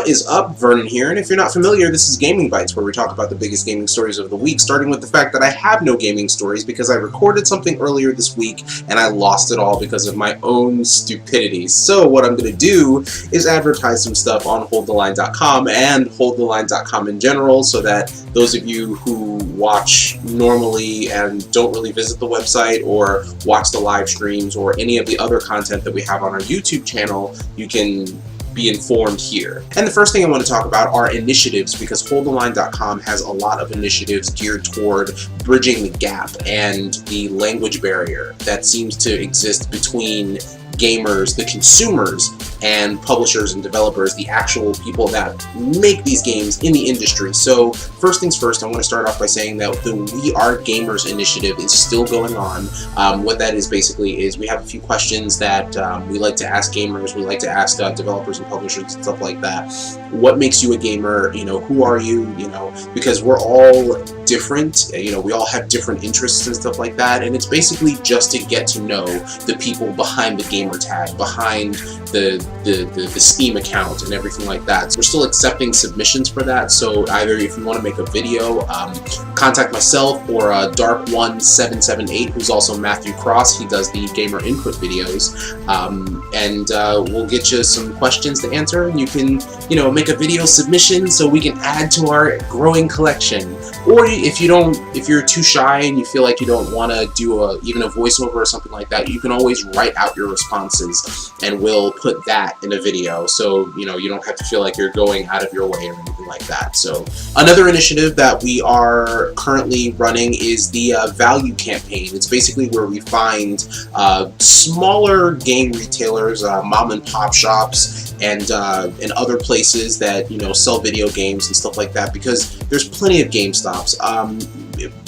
What is up? Vernon here, and if you're not familiar, this is Gaming Bytes, where we talk about the biggest gaming stories of the week, starting with the fact that I have no gaming stories because I recorded something earlier this week and I lost it all because of my own stupidity. So what I'm going to do is advertise some stuff on holdtheline.com and holdtheline.com in general, so that those of you who watch normally and don't really visit the website or watch the live streams or any of the other content that we have on our YouTube channel, you can be informed here. And the first thing I want to talk about are initiatives, because holdtheline.com has a lot of initiatives geared toward bridging the gap and the language barrier that seems to exist between gamers, the consumers, and publishers and developers, the actual people that make these games in the industry. So first things first, I want to start off by saying that the We Are Gamers initiative is still going on. What that is basically is we have a few questions that we like to ask gamers, we like to ask developers and publishers and stuff like that. What makes you a gamer? You know, who are you? You know, because we're all different, you know, we all have different interests and stuff like that, and it's basically just to get to know the people behind the gamer tag, behind the Steam account and everything like that. So we're still accepting submissions for that, so either if you want to make a video, contact myself or Dark1778, who's also Matthew Cross. He does the gamer input videos, and we'll get you some questions to answer, and you can, you know, make a video submission so we can add to our growing collection. Or if you're too shy and you feel like you don't want to do even a voiceover or something like that, you can always write out your responses and we'll put that in a video, so you know, you don't have to feel like you're going out of your way or anything like that. So another initiative that we are currently running is the value campaign. It's basically where we find smaller game retailers, mom and pop shops, and other places that, you know, sell video games and stuff like that, because there's plenty of GameStops.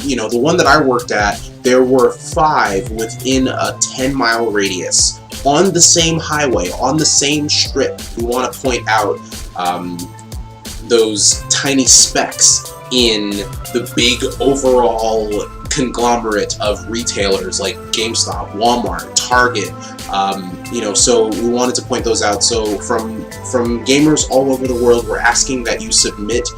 You know, the one that I worked at, there were 5 within a 10-mile radius on the same highway, on the same strip. We want to point out those tiny specks in the big overall conglomerate of retailers like GameStop, Walmart, Target. You know, so we wanted to point those out. So from gamers all over the world, we're asking that you submit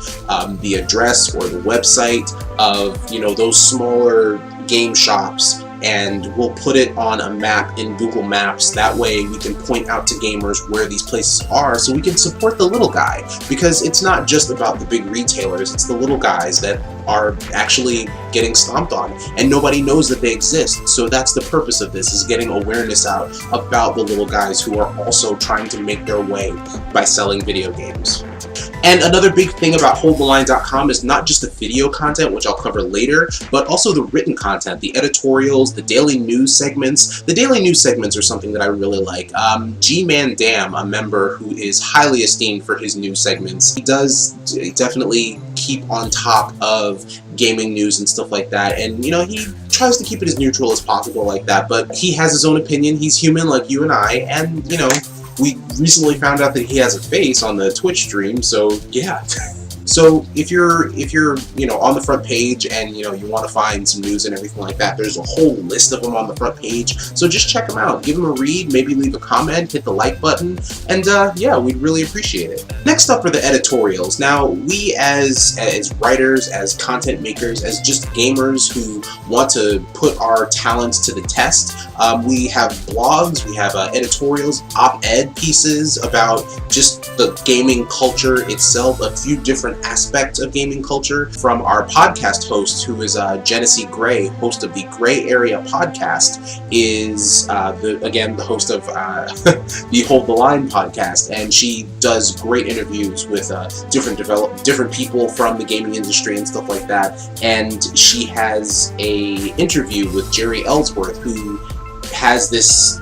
the address or the website of, you know, those smaller game shops, and we'll put it on a map in Google Maps. That way we can point out to gamers where these places are, so we can support the little guy, because it's not just about the big retailers, it's the little guys that are actually getting stomped on and nobody knows that they exist. So that's the purpose of this, is getting awareness out about the little guys who are also trying to make their way by selling video games. And another big thing about holdtheline.com is not just the video content, which I'll cover later, but also the written content, the editorials, the daily news segments. The daily news segments are something that I really like. G-Man Dam, a member who is highly esteemed for his news segments, he does definitely keep on top of gaming news and stuff like that, and you know, he tries to keep it as neutral as possible like that, but he has his own opinion. He's human like you and I, and you know, we recently found out that he has a face on the Twitch stream, so yeah. So if you're you know, on the front page and you know, you want to find some news and everything like that, there's a whole list of them on the front page. So just check them out, give them a read, maybe leave a comment, hit the like button, and yeah, we'd really appreciate it. Next up are the editorials. Now, we as writers, as content makers, as just gamers who want to put our talents to the test, we have blogs, we have editorials, op-ed pieces about just the gaming culture itself, a few different aspects of gaming culture, from our podcast host, who is Genesee Gray, host of the Gray Area podcast, is the host of the Hold the Line podcast, and she does great interviews with different people from the gaming industry and stuff like that. And she has a interview with Jerry Ellsworth, who has this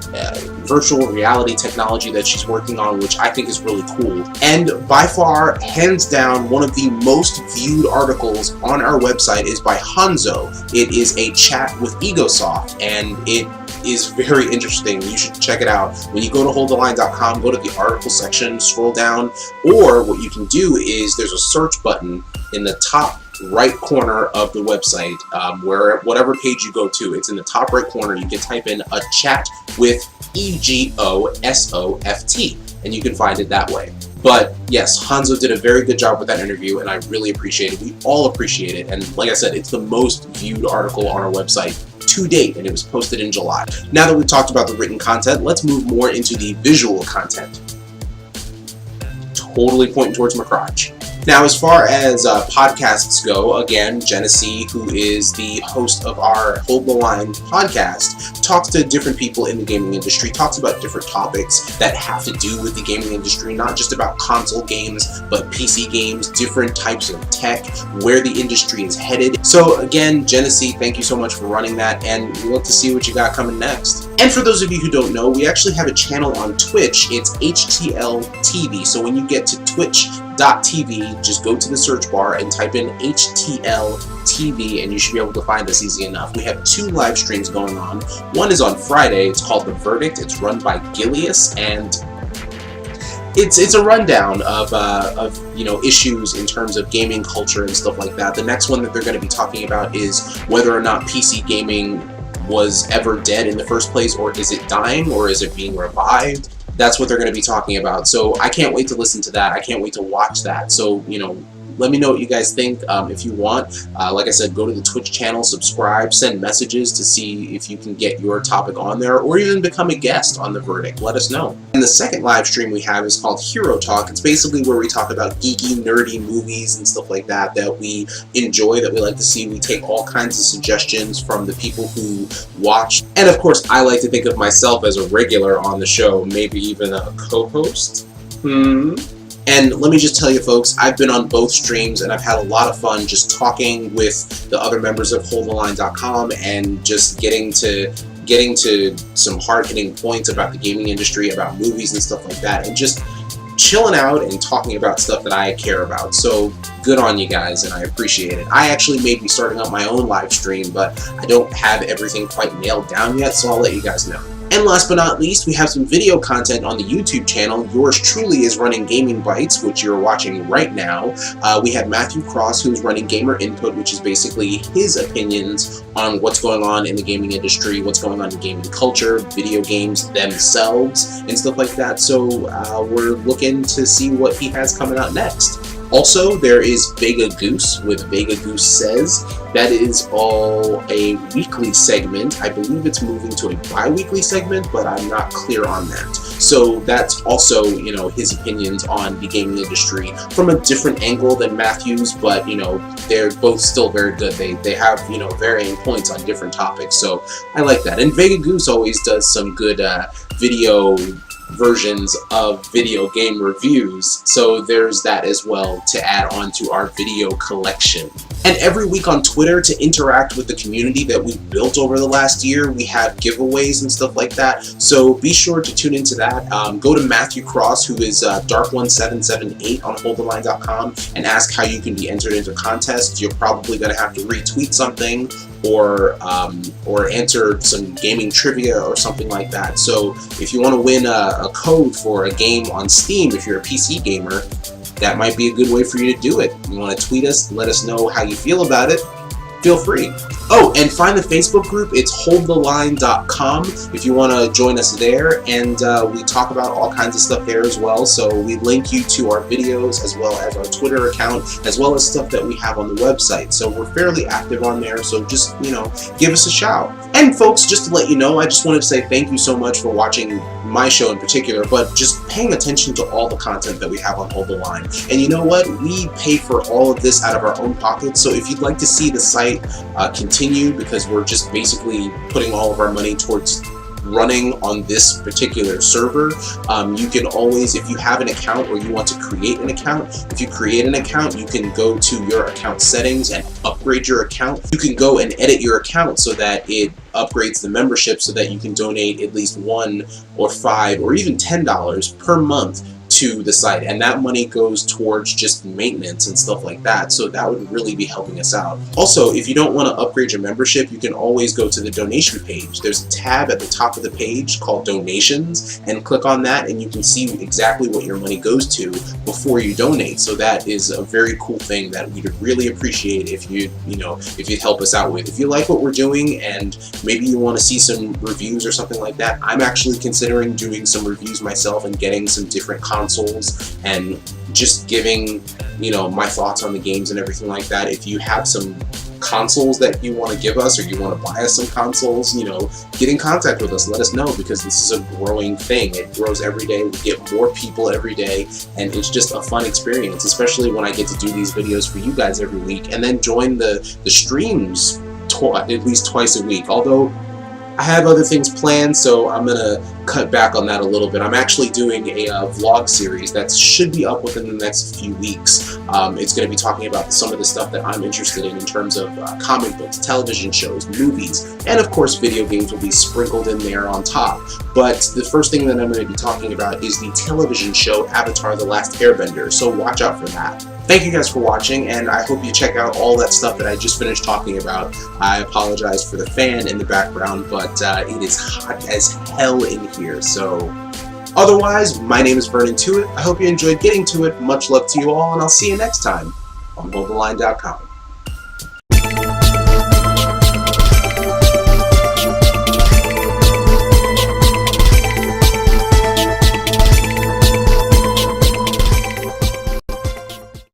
virtual reality technology that she's working on, which I think is really cool. And by far, hands down, one of the most viewed articles on our website is by Hanzo. It is a chat with Egosoft, and it is very interesting. You should check it out. When you go to holdtheline.com, go to the article section, scroll down, or what you can do is there's a search button in the top right corner of the website, where whatever page you go to, it's in the top right corner. You can type in a chat with EGOSOFT, and you can find it that way. But yes, Hanzo did a very good job with that interview, and I really appreciate it. We all appreciate it, and like I said, it's the most viewed article on our website to date, and it was posted in July. Now that we've talked about the written content, let's move more into the visual content. Totally pointing towards my crotch. Now, as far as podcasts go, again, Genesee, who is the host of our Hold the Line podcast, talks to different people in the gaming industry, talks about different topics that have to do with the gaming industry, not just about console games, but PC games, different types of tech, where the industry is headed. So again, Genesee, thank you so much for running that, and we look to see what you got coming next. And for those of you who don't know, we actually have a channel on Twitch. It's HTL TV. So when you get to twitch.tv, just go to the search bar and type in HTL TV, and you should be able to find us easy enough. We have 2 live streams going on. One is on Friday. It's called The Verdict. It's run by Gilius, and it's a rundown of issues in terms of gaming culture and stuff like that. The next one that they're going to be talking about is whether or not PC gaming was ever dead in the first place, or is it dying, or is it being revived? That's what they're going to be talking about. So I can't wait to listen to that. I can't wait to watch that. So, let me know what you guys think. If you want, like I said, go to the Twitch channel, subscribe, send messages to see if you can get your topic on there, or even become a guest on The Verdict. Let us know. And the second live stream we have is called Hero Talk. It's basically where we talk about geeky, nerdy movies and stuff like that we enjoy, that we like to see. We take all kinds of suggestions from the people who watch. And of course, I like to think of myself as a regular on the show, maybe even a co-host. And let me just tell you folks, I've been on both streams and I've had a lot of fun just talking with the other members of HoldTheLine.com and just getting to some hard-hitting points about the gaming industry, about movies and stuff like that, and just chilling out and talking about stuff that I care about. So good on you guys, and I appreciate it. I actually may be starting up my own live stream, but I don't have everything quite nailed down yet, so I'll let you guys know. And last but not least, we have some video content on the YouTube channel. Yours truly is running Gaming Bytes, which you're watching right now. We have Matthew Cross, who's running Gamer Input, which is basically his opinions on what's going on in the gaming industry, what's going on in gaming culture, video games themselves, and stuff like that. So we're looking to see what he has coming out next. Also, there is Vega Goose with Vega Goose Says. That is all a weekly segment. I believe it's moving to a bi-weekly segment, but I'm not clear on that. So that's also, his opinions on the gaming industry from a different angle than Matthew's, but, they're both still very good. They have, varying points on different topics, so I like that. And Vega Goose always does some good video versions of video game reviews, so there's that as well to add on to our video collection. And every week on Twitter, to interact with the community that we've built over the last year, we have giveaways and stuff like that, so be sure to tune into that. Go to Matthew Cross, who is Dark1778 on HoldTheLine.com, and ask how you can be entered into contests. You're probably going to have to retweet something or enter some gaming trivia or something like that. So if you want to win a code for a game on Steam, if you're a PC gamer, that might be a good way for you to do it. You want to tweet us, let us know how you feel about it, feel free. Oh, and find the Facebook group. It's holdtheline.com if you want to join us there, and we talk about all kinds of stuff there as well. So we link you to our videos as well as our Twitter account, as well as stuff that we have on the website. So we're fairly active on there, so just, give us a shout. And folks, just to let you know, I just wanted to say thank you so much for watching my show in particular, but just paying attention to all the content that we have on Hold the Line. And you know what? We pay for all of this out of our own pockets, so if you'd like to see the site continue, because we're just basically putting all of our money towards running on this particular server, you can always, if you have an account or you want to create an account, if you create an account, you can go to your account settings and upgrade your account. You can go and edit your account so that it upgrades the membership, so that you can donate at least $1 or $5 or even $10 per month to the site, and that money goes towards just maintenance and stuff like that, so that would really be helping us out. Also, if you don't want to upgrade your membership, you can always go to the donation page. There's a tab at the top of the page called Donations, and click on that and you can see exactly what your money goes to before you donate. So that is a very cool thing that we'd really appreciate if you'd help us out with. If you like what we're doing and maybe you want to see some reviews or something like that, I'm actually considering doing some reviews myself and getting some different content consoles and just giving, you know, my thoughts on the games and everything like that. If you have some consoles that you want to give us, or you want to buy us some consoles, you know, get in contact with us. Let us know, because this is a growing thing. It grows every day. We get more people every day, and it's just a fun experience, especially when I get to do these videos for you guys every week, and then join the streams at least twice a week. Although I have other things planned, so I'm gonna cut back on that a little bit. I'm actually doing a vlog series that should be up within the next few weeks. It's going to be talking about some of the stuff that I'm interested in terms of comic books, television shows, movies, and of course video games will be sprinkled in there on top. But the first thing that I'm going to be talking about is the television show Avatar: The Last Airbender, so watch out for that. Thank you guys for watching, and I hope you check out all that stuff that I just finished talking about. I apologize for the fan in the background, but it is hot as hell in here, so otherwise, my name is Vernon. I hope you enjoyed getting to it. Much love to you all, and I'll see you next time on MobileLine.com.